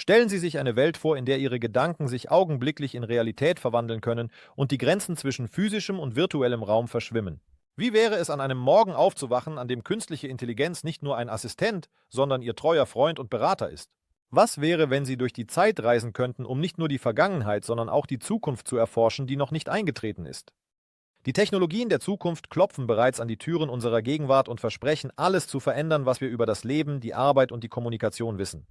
Stellen Sie sich eine Welt vor, in der Ihre Gedanken sich augenblicklich in Realität verwandeln können und die Grenzen zwischen physischem und virtuellem Raum verschwimmen. Wie wäre es, an einem Morgen aufzuwachen, an dem künstliche Intelligenz nicht nur ein Assistent, sondern Ihr treuer Freund und Berater ist? Was wäre, wenn Sie durch die Zeit reisen könnten, um nicht nur die Vergangenheit, sondern auch die Zukunft zu erforschen, die noch nicht eingetreten ist? Die Technologien der Zukunft klopfen bereits an die Türen unserer Gegenwart und versprechen, alles zu verändern, was wir über das Leben, die Arbeit und die Kommunikation wissen.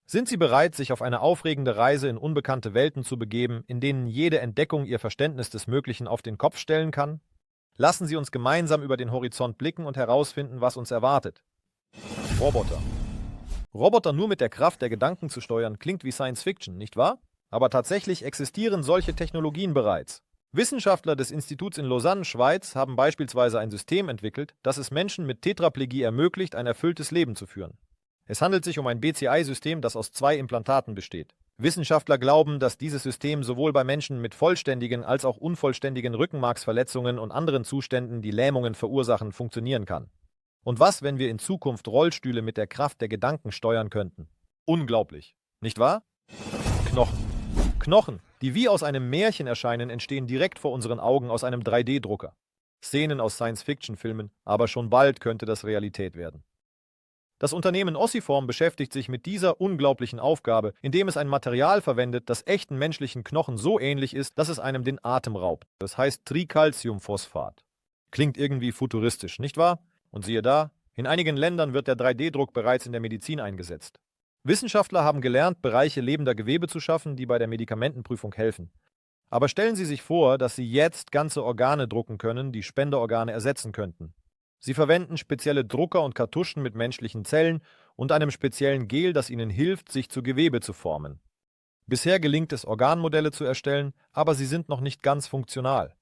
Sind Sie bereit, sich auf eine aufregende Reise in unbekannte Welten zu begeben, in denen jede Entdeckung Ihr Verständnis des Möglichen auf den Kopf stellen kann? Lassen Sie uns gemeinsam über den Horizont blicken und herausfinden, was uns erwartet. Roboter. Roboter nur mit der Kraft der Gedanken zu steuern, klingt wie Science Fiction, nicht wahr? Aber tatsächlich existieren solche Technologien bereits. Wissenschaftler des Instituts in Lausanne, Schweiz, haben beispielsweise ein System entwickelt, das es Menschen mit Tetraplegie ermöglicht, ein erfülltes Leben zu führen. Es handelt sich um ein BCI-System, das aus 2 Implantaten besteht. Wissenschaftler glauben, dass dieses System sowohl bei Menschen mit vollständigen als auch unvollständigen Rückenmarksverletzungen und anderen Zuständen, die Lähmungen verursachen, funktionieren kann. Und was, wenn wir in Zukunft Rollstühle mit der Kraft der Gedanken steuern könnten? Unglaublich, nicht wahr? Knochen. Knochen, die wie aus einem Märchen erscheinen, entstehen direkt vor unseren Augen aus einem 3D-Drucker. Szenen aus Science-Fiction-Filmen, aber schon bald könnte das Realität werden. Das Unternehmen Ossiform beschäftigt sich mit dieser unglaublichen Aufgabe, indem es ein Material verwendet, das echten menschlichen Knochen so ähnlich ist, dass es einem den Atem raubt. Das heißt Tricalciumphosphat. Klingt irgendwie futuristisch, nicht wahr? Und siehe da, in einigen Ländern wird der 3D-Druck bereits in der Medizin eingesetzt. Wissenschaftler haben gelernt, Bereiche lebender Gewebe zu schaffen, die bei der Medikamentenprüfung helfen. Aber stellen Sie sich vor, dass Sie jetzt ganze Organe drucken können, die Spenderorgane ersetzen könnten. Sie verwenden spezielle Drucker und Kartuschen mit menschlichen Zellen und einem speziellen Gel, das ihnen hilft, sich zu Gewebe zu formen. Bisher gelingt es, Organmodelle zu erstellen, aber sie sind noch nicht ganz funktional.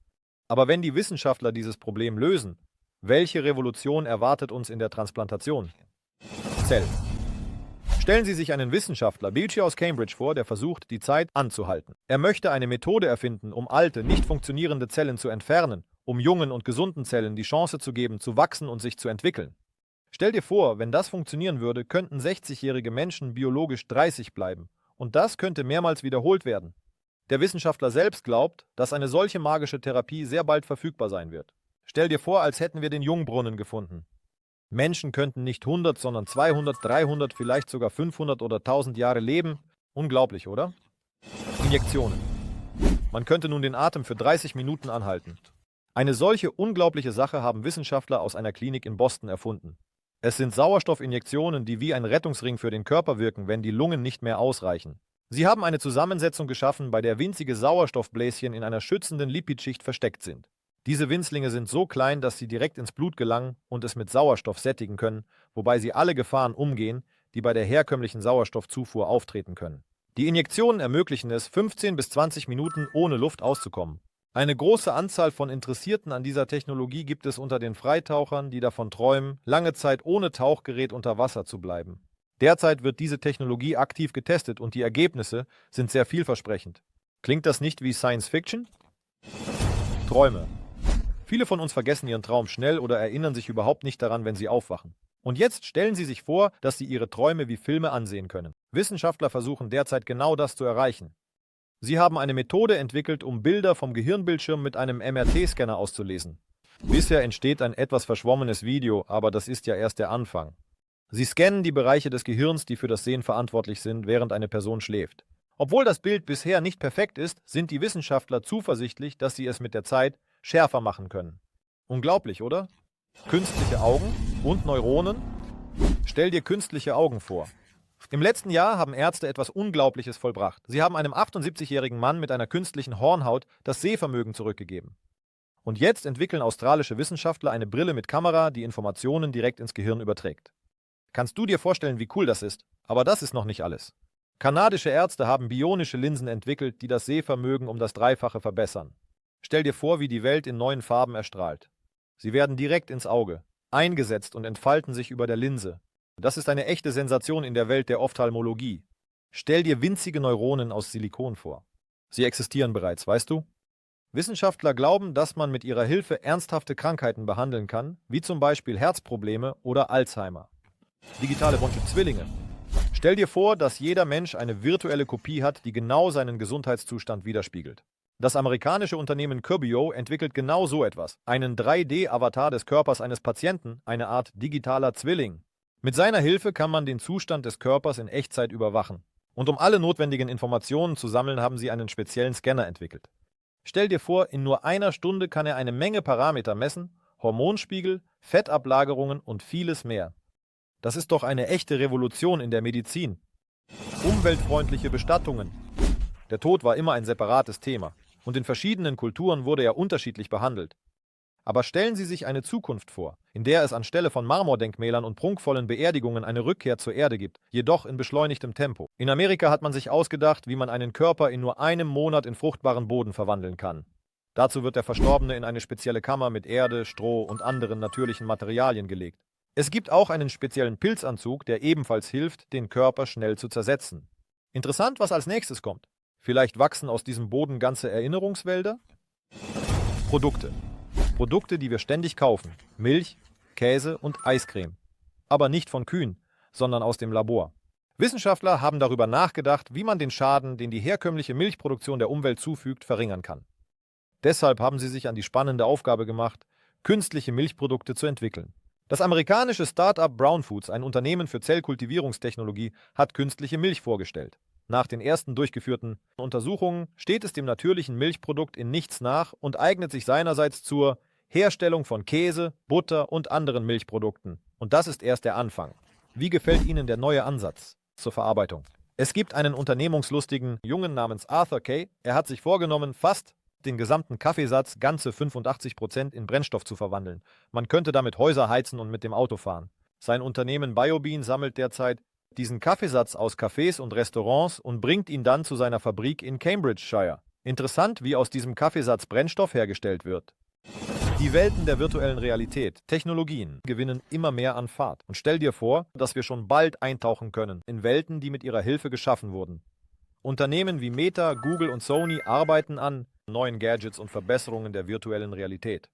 Aber wenn die Wissenschaftler dieses Problem lösen, welche Revolution erwartet uns in der Transplantation? Zellen. Stellen Sie sich einen Wissenschaftler, Bilgi aus Cambridge, vor, der versucht, die Zeit anzuhalten. Er möchte eine Methode erfinden, um alte, nicht funktionierende Zellen zu entfernen, um jungen und gesunden Zellen die Chance zu geben, zu wachsen und sich zu entwickeln. Stell dir vor, wenn das funktionieren würde, könnten 60-jährige Menschen biologisch 30 bleiben. Und das könnte mehrmals wiederholt werden. Der Wissenschaftler selbst glaubt, dass eine solche magische Therapie sehr bald verfügbar sein wird. Stell dir vor, als hätten wir den Jungbrunnen gefunden. Menschen könnten nicht 100, sondern 200, 300, vielleicht sogar 500 oder 1000 Jahre leben. Unglaublich, oder? Injektionen. Man könnte nun den Atem für 30 Minuten anhalten. Eine solche unglaubliche Sache haben Wissenschaftler aus einer Klinik in Boston erfunden. Es sind Sauerstoffinjektionen, die wie ein Rettungsring für den Körper wirken, wenn die Lungen nicht mehr ausreichen. Sie haben eine Zusammensetzung geschaffen, bei der winzige Sauerstoffbläschen in einer schützenden Lipidschicht versteckt sind. Diese Winzlinge sind so klein, dass sie direkt ins Blut gelangen und es mit Sauerstoff sättigen können, wobei sie alle Gefahren umgehen, die bei der herkömmlichen Sauerstoffzufuhr auftreten können. Die Injektionen ermöglichen es, 15 bis 20 Minuten ohne Luft auszukommen. Eine große Anzahl von Interessierten an dieser Technologie gibt es unter den Freitauchern, die davon träumen, lange Zeit ohne Tauchgerät unter Wasser zu bleiben. Derzeit wird diese Technologie aktiv getestet und die Ergebnisse sind sehr vielversprechend. Klingt das nicht wie Science Fiction? Träume. Viele von uns vergessen ihren Traum schnell oder erinnern sich überhaupt nicht daran, wenn sie aufwachen. Und jetzt stellen Sie sich vor, dass Sie Ihre Träume wie Filme ansehen können. Wissenschaftler versuchen derzeit genau das zu erreichen. Sie haben eine Methode entwickelt, um Bilder vom Gehirnbildschirm mit einem MRT-Scanner auszulesen. Bisher entsteht ein etwas verschwommenes Video, aber das ist ja erst der Anfang. Sie scannen die Bereiche des Gehirns, die für das Sehen verantwortlich sind, während eine Person schläft. Obwohl das Bild bisher nicht perfekt ist, sind die Wissenschaftler zuversichtlich, dass sie es mit der Zeit schärfer machen können. Unglaublich, oder? Künstliche Augen und Neuronen? Stell dir künstliche Augen vor. Im letzten Jahr haben Ärzte etwas Unglaubliches vollbracht. Sie haben einem 78-jährigen Mann mit einer künstlichen Hornhaut das Sehvermögen zurückgegeben. Und jetzt entwickeln australische Wissenschaftler eine Brille mit Kamera, die Informationen direkt ins Gehirn überträgt. Kannst du dir vorstellen, wie cool das ist? Aber das ist noch nicht alles. Kanadische Ärzte haben bionische Linsen entwickelt, die das Sehvermögen um das Dreifache verbessern. Stell dir vor, wie die Welt in neuen Farben erstrahlt. Sie werden direkt ins Auge, eingesetzt und entfalten sich über der Linse. Das ist eine echte Sensation in der Welt der Ophthalmologie. Stell dir winzige Neuronen aus Silikon vor. Sie existieren bereits, weißt du? Wissenschaftler glauben, dass man mit ihrer Hilfe ernsthafte Krankheiten behandeln kann, wie zum Beispiel Herzprobleme oder Alzheimer. Digitale bunte Zwillinge. Stell dir vor, dass jeder Mensch eine virtuelle Kopie hat, die genau seinen Gesundheitszustand widerspiegelt. Das amerikanische Unternehmen Curbio entwickelt genau so etwas, einen 3D-Avatar des Körpers eines Patienten, eine Art digitaler Zwilling. Mit seiner Hilfe kann man den Zustand des Körpers in Echtzeit überwachen. Und um alle notwendigen Informationen zu sammeln, haben sie einen speziellen Scanner entwickelt. Stell dir vor, in nur einer Stunde kann er eine Menge Parameter messen, Hormonspiegel, Fettablagerungen und vieles mehr. Das ist doch eine echte Revolution in der Medizin. Umweltfreundliche Bestattungen. Der Tod war immer ein separates Thema und in verschiedenen Kulturen wurde er unterschiedlich behandelt. Aber stellen Sie sich eine Zukunft vor, in der es anstelle von Marmordenkmälern und prunkvollen Beerdigungen eine Rückkehr zur Erde gibt, jedoch in beschleunigtem Tempo. In Amerika hat man sich ausgedacht, wie man einen Körper in nur einem Monat in fruchtbaren Boden verwandeln kann. Dazu wird der Verstorbene in eine spezielle Kammer mit Erde, Stroh und anderen natürlichen Materialien gelegt. Es gibt auch einen speziellen Pilzanzug, der ebenfalls hilft, den Körper schnell zu zersetzen. Interessant, was als nächstes kommt. Vielleicht wachsen aus diesem Boden ganze Erinnerungswälder? Produkte. Produkte, die wir ständig kaufen. Milch, Käse und Eiscreme. Aber nicht von Kühen, sondern aus dem Labor. Wissenschaftler haben darüber nachgedacht, wie man den Schaden, den die herkömmliche Milchproduktion der Umwelt zufügt, verringern kann. Deshalb haben sie sich an die spannende Aufgabe gemacht, künstliche Milchprodukte zu entwickeln. Das amerikanische Start-up Brown Foods, ein Unternehmen für Zellkultivierungstechnologie, hat künstliche Milch vorgestellt. Nach den ersten durchgeführten Untersuchungen steht es dem natürlichen Milchprodukt in nichts nach und eignet sich seinerseits zur Herstellung von Käse, Butter und anderen Milchprodukten. Und das ist erst der Anfang. Wie gefällt Ihnen der neue Ansatz zur Verarbeitung? Es gibt einen unternehmungslustigen Jungen namens Arthur Kay. Er hat sich vorgenommen, fast den gesamten Kaffeesatz, ganze 85%, in Brennstoff zu verwandeln. Man könnte damit Häuser heizen und mit dem Auto fahren. Sein Unternehmen BioBean sammelt derzeit diesen Kaffeesatz aus Cafés und Restaurants und bringt ihn dann zu seiner Fabrik in Cambridgeshire. Interessant, wie aus diesem Kaffeesatz Brennstoff hergestellt wird. Die Welten der virtuellen Realität, Technologien, gewinnen immer mehr an Fahrt. Und stell dir vor, dass wir schon bald eintauchen können in Welten, die mit ihrer Hilfe geschaffen wurden. Unternehmen wie Meta, Google und Sony arbeiten an neuen Gadgets und Verbesserungen der virtuellen Realität.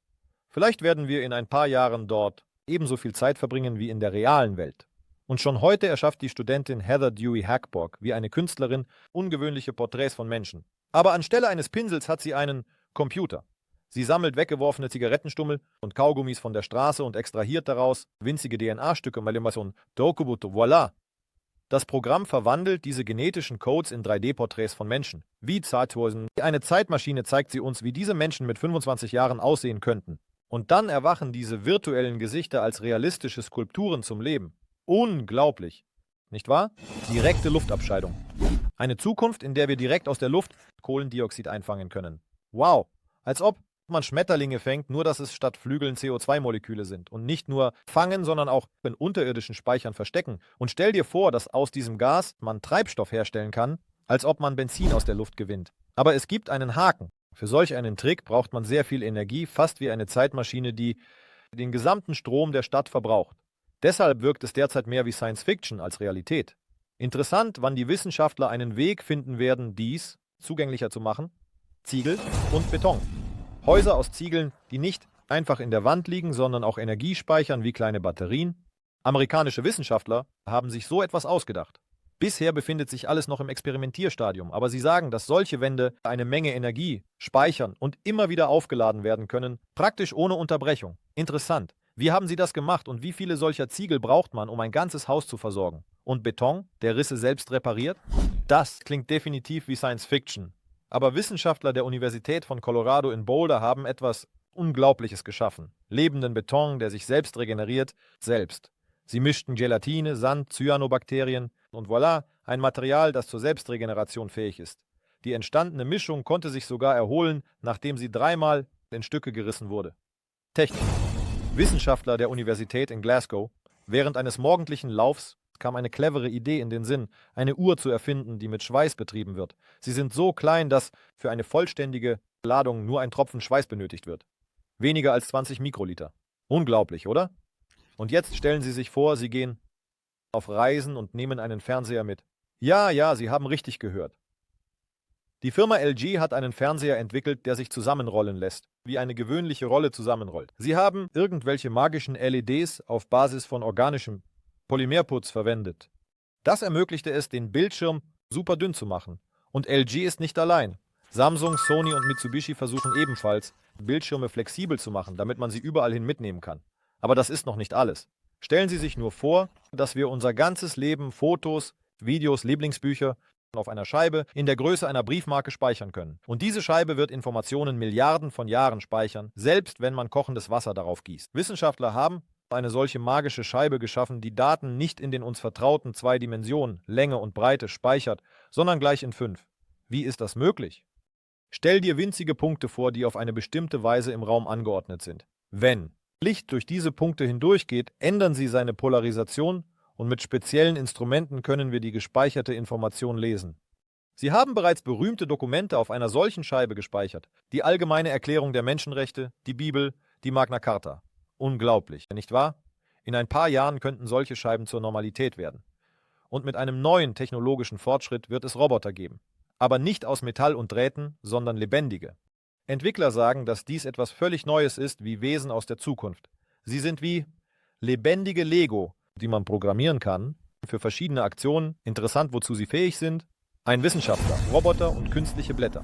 Vielleicht werden wir in ein paar Jahren dort ebenso viel Zeit verbringen wie in der realen Welt. Und schon heute erschafft die Studentin Heather Dewey Hackborg wie eine Künstlerin ungewöhnliche Porträts von Menschen. Aber anstelle eines Pinsels hat sie einen Computer. Sie sammelt weggeworfene Zigarettenstummel und Kaugummis von der Straße und extrahiert daraus winzige DNA-Stücke. Voilà! Das Programm verwandelt diese genetischen Codes in 3D-Porträts von Menschen. Wie Zeithosen. Eine Zeitmaschine zeigt sie uns, wie diese Menschen mit 25 Jahren aussehen könnten. Und dann erwachen diese virtuellen Gesichter als realistische Skulpturen zum Leben. Unglaublich. Nicht wahr? Direkte Luftabscheidung. Eine Zukunft, in der wir direkt aus der Luft Kohlendioxid einfangen können. Wow. Als ob man Schmetterlinge fängt, nur dass es statt Flügeln CO2-Moleküle sind. Und nicht nur fangen, sondern auch in unterirdischen Speichern verstecken. Und stell dir vor, dass aus diesem Gas man Treibstoff herstellen kann, als ob man Benzin aus der Luft gewinnt. Aber es gibt einen Haken. Für solch einen Trick braucht man sehr viel Energie, fast wie eine Zeitmaschine, die den gesamten Strom der Stadt verbraucht. Deshalb wirkt es derzeit mehr wie Science Fiction als Realität. Interessant, wann die Wissenschaftler einen Weg finden werden, dies zugänglicher zu machen. Ziegel und Beton. Häuser aus Ziegeln, die nicht einfach in der Wand liegen, sondern auch Energie speichern wie kleine Batterien. Amerikanische Wissenschaftler haben sich so etwas ausgedacht. Bisher befindet sich alles noch im Experimentierstadium, aber sie sagen, dass solche Wände eine Menge Energie speichern und immer wieder aufgeladen werden können, praktisch ohne Unterbrechung. Interessant. Wie haben sie das gemacht und wie viele solcher Ziegel braucht man, um ein ganzes Haus zu versorgen? Und Beton, der Risse selbst repariert? Das klingt definitiv wie Science Fiction. Aber Wissenschaftler der Universität von Colorado in Boulder haben etwas Unglaubliches geschaffen. Lebenden Beton, der sich selbst regeneriert, selbst. Sie mischten Gelatine, Sand, Cyanobakterien und voilà, ein Material, das zur Selbstregeneration fähig ist. Die entstandene Mischung konnte sich sogar erholen, nachdem sie 3-mal in Stücke gerissen wurde. Technik. Wissenschaftler der Universität in Glasgow. Während eines morgendlichen Laufs kam eine clevere Idee in den Sinn, eine Uhr zu erfinden, die mit Schweiß betrieben wird. Sie sind so klein, dass für eine vollständige Ladung nur ein Tropfen Schweiß benötigt wird. Weniger als 20 Mikroliter. Unglaublich, oder? Und jetzt stellen Sie sich vor, Sie gehen auf Reisen und nehmen einen Fernseher mit. Ja, Sie haben richtig gehört. Die Firma LG hat einen Fernseher entwickelt, der sich zusammenrollen lässt, wie eine gewöhnliche Rolle zusammenrollt. Sie haben irgendwelche magischen LEDs auf Basis von organischem Polymerputz verwendet. Das ermöglichte es, den Bildschirm super dünn zu machen. Und LG ist nicht allein. Samsung, Sony und Mitsubishi versuchen ebenfalls, Bildschirme flexibel zu machen, damit man sie überall hin mitnehmen kann. Aber das ist noch nicht alles. Stellen Sie sich nur vor, dass wir unser ganzes Leben, Fotos, Videos, Lieblingsbücher auf einer Scheibe in der Größe einer Briefmarke speichern können. Und diese Scheibe wird Informationen Milliarden von Jahren speichern, selbst wenn man kochendes Wasser darauf gießt. Wissenschaftler haben eine solche magische Scheibe geschaffen, die Daten nicht in den uns vertrauten 2 Dimensionen, Länge und Breite, speichert, sondern gleich in 5. Wie ist das möglich? Stell dir winzige Punkte vor, die auf eine bestimmte Weise im Raum angeordnet sind. Wenn Licht durch diese Punkte hindurchgeht, ändern sie seine Polarisation und mit speziellen Instrumenten können wir die gespeicherte Information lesen. Sie haben bereits berühmte Dokumente auf einer solchen Scheibe gespeichert. Die Allgemeine Erklärung der Menschenrechte, die Bibel, die Magna Carta. Unglaublich, nicht wahr? In ein paar Jahren könnten solche Scheiben zur Normalität werden. Und mit einem neuen technologischen Fortschritt wird es Roboter geben. Aber nicht aus Metall und Drähten, sondern lebendige. Entwickler sagen, dass dies etwas völlig Neues ist, wie Wesen aus der Zukunft. Sie sind wie lebendige Lego, die man programmieren kann, für verschiedene Aktionen, interessant, wozu sie fähig sind. Ein Wissenschaftler, Roboter und künstliche Blätter.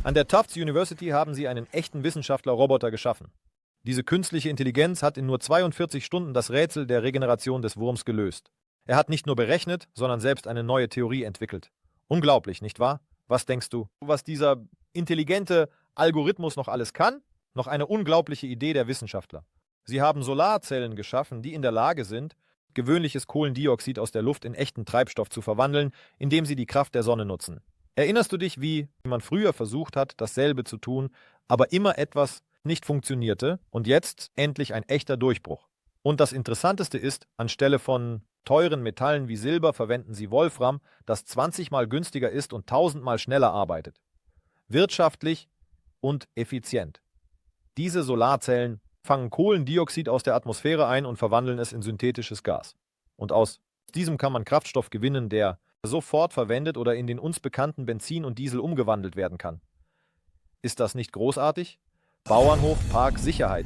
An der Tufts University haben sie einen echten Wissenschaftler-Roboter geschaffen. Diese künstliche Intelligenz hat in nur 42 Stunden das Rätsel der Regeneration des Wurms gelöst. Er hat nicht nur berechnet, sondern selbst eine neue Theorie entwickelt. Unglaublich, nicht wahr? Was denkst du, was dieser intelligente Algorithmus noch alles kann? Noch eine unglaubliche Idee der Wissenschaftler. Sie haben Solarzellen geschaffen, die in der Lage sind, gewöhnliches Kohlendioxid aus der Luft in echten Treibstoff zu verwandeln, indem sie die Kraft der Sonne nutzen. Erinnerst du dich, wie man früher versucht hat, dasselbe zu tun, aber immer etwas nicht funktionierte und jetzt endlich ein echter Durchbruch? Und das Interessanteste ist, anstelle von teuren Metallen wie Silber verwenden sie Wolfram, das 20-mal günstiger ist und 1000-mal schneller arbeitet. Wirtschaftlich und effizient. Diese Solarzellen fangen Kohlendioxid aus der Atmosphäre ein und verwandeln es in synthetisches Gas. Und aus diesem kann man Kraftstoff gewinnen, der sofort verwendet oder in den uns bekannten Benzin und Diesel umgewandelt werden kann. Ist das nicht großartig? Bauernhof, Park, Sicherheit.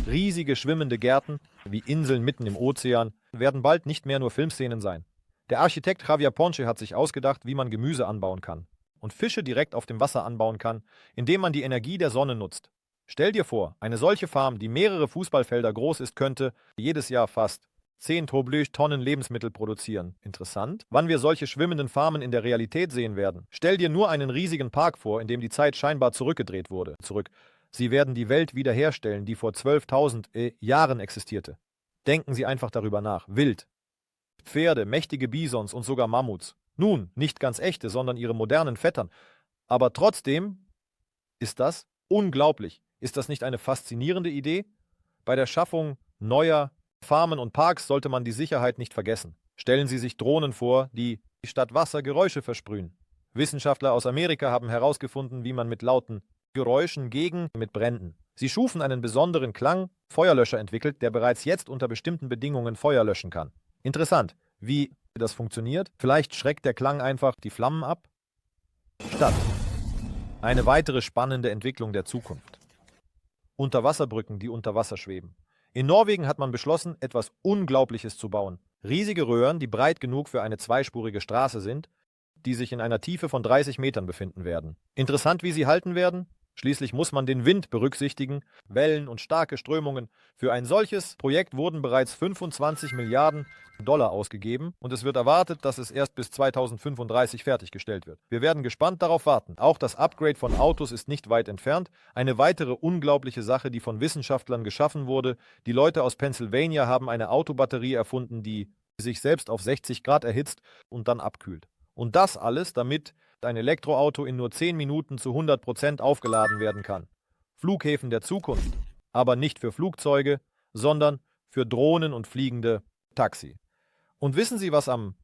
Riesige schwimmende Gärten, wie Inseln mitten im Ozean, werden bald nicht mehr nur Filmszenen sein. Der Architekt Javier Ponce hat sich ausgedacht, wie man Gemüse anbauen kann und Fische direkt auf dem Wasser anbauen kann, indem man die Energie der Sonne nutzt. Stell dir vor, eine solche Farm, die mehrere Fußballfelder groß ist, könnte jedes Jahr fast 10 Tonnen Lebensmittel produzieren. Interessant, wann wir solche schwimmenden Farmen in der Realität sehen werden. Stell dir nur einen riesigen Park vor, in dem die Zeit scheinbar zurückgedreht wurde. Sie werden die Welt wiederherstellen, die vor 12.000 Jahren existierte. Denken Sie einfach darüber nach. Wild. Pferde, mächtige Bisons und sogar Mammuts. Nun, nicht ganz echte, sondern ihre modernen Vettern. Aber trotzdem ist das unglaublich. Ist das nicht eine faszinierende Idee? Bei der Schaffung neuer Farmen und Parks sollte man die Sicherheit nicht vergessen. Stellen Sie sich Drohnen vor, die statt Wasser Geräusche versprühen. Wissenschaftler aus Amerika haben herausgefunden, wie man mit lauten Geräuschen mit Bränden. Sie schufen einen besonderen Klang, Feuerlöscher entwickelt, der bereits jetzt unter bestimmten Bedingungen Feuer löschen kann. Interessant, wie das funktioniert. Vielleicht schreckt der Klang einfach die Flammen ab? Stadt. Eine weitere spannende Entwicklung der Zukunft. Unterwasserbrücken, die unter Wasser schweben. In Norwegen hat man beschlossen, etwas Unglaubliches zu bauen. Riesige Röhren, die breit genug für eine zweispurige Straße sind, die sich in einer Tiefe von 30 Metern befinden werden. Interessant, wie sie halten werden? Schließlich muss man den Wind berücksichtigen, Wellen und starke Strömungen. Für ein solches Projekt wurden bereits 25 Milliarden Dollar ausgegeben und es wird erwartet, dass es erst bis 2035 fertiggestellt wird. Wir werden gespannt darauf warten. Auch das Upgrade von Autos ist nicht weit entfernt. Eine weitere unglaubliche Sache, die von Wissenschaftlern geschaffen wurde. Die Leute aus Pennsylvania haben eine Autobatterie erfunden, die sich selbst auf 60 Grad erhitzt und dann abkühlt. Und das alles, damit ein Elektroauto in nur 10 Minuten zu 100% aufgeladen werden kann. Flughäfen der Zukunft. Aber nicht für Flugzeuge, sondern für Drohnen und fliegende Taxi. Und wissen Sie,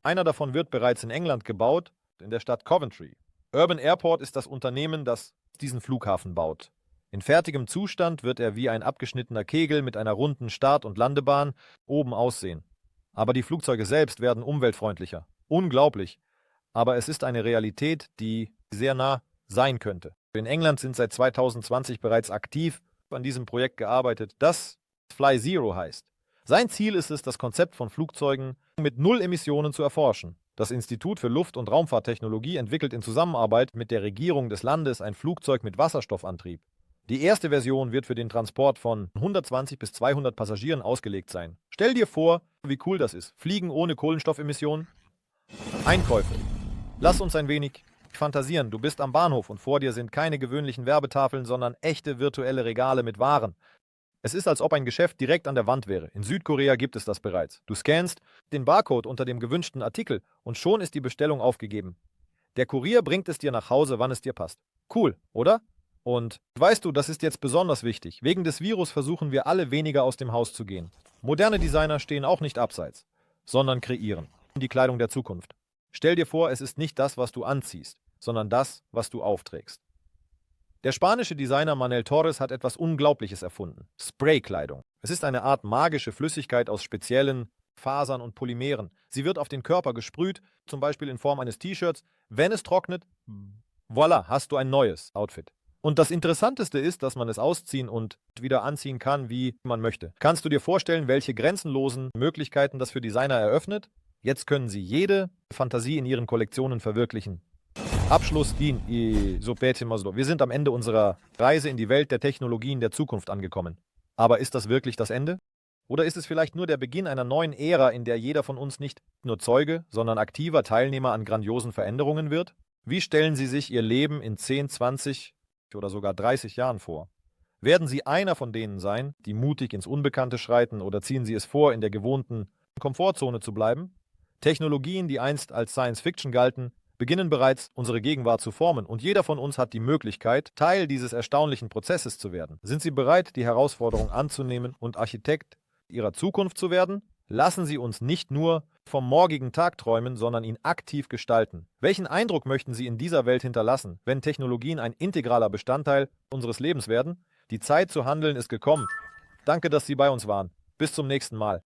einer davon wird bereits in England gebaut, in der Stadt Coventry. Urban Airport ist das Unternehmen, das diesen Flughafen baut. In fertigem Zustand wird er wie ein abgeschnittener Kegel mit einer runden Start- und Landebahn oben aussehen. Aber die Flugzeuge selbst werden umweltfreundlicher. Unglaublich. Aber es ist eine Realität, die sehr nah sein könnte. In England sind seit 2020 bereits aktiv an diesem Projekt gearbeitet, das Fly Zero heißt. Sein Ziel ist es, das Konzept von Flugzeugen mit Null Emissionen zu erforschen. Das Institut für Luft- und Raumfahrttechnologie entwickelt in Zusammenarbeit mit der Regierung des Landes ein Flugzeug mit Wasserstoffantrieb. Die erste Version wird für den Transport von 120 bis 200 Passagieren ausgelegt sein. Stell dir vor, wie cool das ist. Fliegen ohne Kohlenstoffemissionen. Einkäufe. Lass uns ein wenig fantasieren. Du bist am Bahnhof und vor dir sind keine gewöhnlichen Werbetafeln, sondern echte virtuelle Regale mit Waren. Es ist, als ob ein Geschäft direkt an der Wand wäre. In Südkorea gibt es das bereits. Du scannst den Barcode unter dem gewünschten Artikel und schon ist die Bestellung aufgegeben. Der Kurier bringt es dir nach Hause, wann es dir passt. Cool, oder? Und weißt du, das ist jetzt besonders wichtig. Wegen des Virus versuchen wir alle weniger aus dem Haus zu gehen. Moderne Designer stehen auch nicht abseits, sondern kreieren die Kleidung der Zukunft. Stell dir vor, es ist nicht das, was du anziehst, sondern das, was du aufträgst. Der spanische Designer Manel Torres hat etwas Unglaubliches erfunden: Spraykleidung. Es ist eine Art magische Flüssigkeit aus speziellen Fasern und Polymeren. Sie wird auf den Körper gesprüht, zum Beispiel in Form eines T-Shirts. Wenn es trocknet, voilà, hast du ein neues Outfit. Und das Interessanteste ist, dass man es ausziehen und wieder anziehen kann, wie man möchte. Kannst du dir vorstellen, welche grenzenlosen Möglichkeiten das für Designer eröffnet? Jetzt können sie jede Fantasie in ihren Kollektionen verwirklichen. Abschluss Din i Sopete Maslow. Wir sind am Ende unserer Reise in die Welt der Technologien der Zukunft angekommen. Aber ist das wirklich das Ende? Oder ist es vielleicht nur der Beginn einer neuen Ära, in der jeder von uns nicht nur Zeuge, sondern aktiver Teilnehmer an grandiosen Veränderungen wird? Wie stellen Sie sich Ihr Leben in 10, 20 oder sogar 30 Jahren vor? Werden Sie einer von denen sein, die mutig ins Unbekannte schreiten, oder ziehen Sie es vor, in der gewohnten Komfortzone zu bleiben? Technologien, die einst als Science Fiction galten, beginnen bereits unsere Gegenwart zu formen und jeder von uns hat die Möglichkeit, Teil dieses erstaunlichen Prozesses zu werden. Sind Sie bereit, die Herausforderung anzunehmen und Architekt Ihrer Zukunft zu werden? Lassen Sie uns nicht nur vom morgigen Tag träumen, sondern ihn aktiv gestalten. Welchen Eindruck möchten Sie in dieser Welt hinterlassen, wenn Technologien ein integraler Bestandteil unseres Lebens werden? Die Zeit zu handeln ist gekommen. Danke, dass Sie bei uns waren. Bis zum nächsten Mal.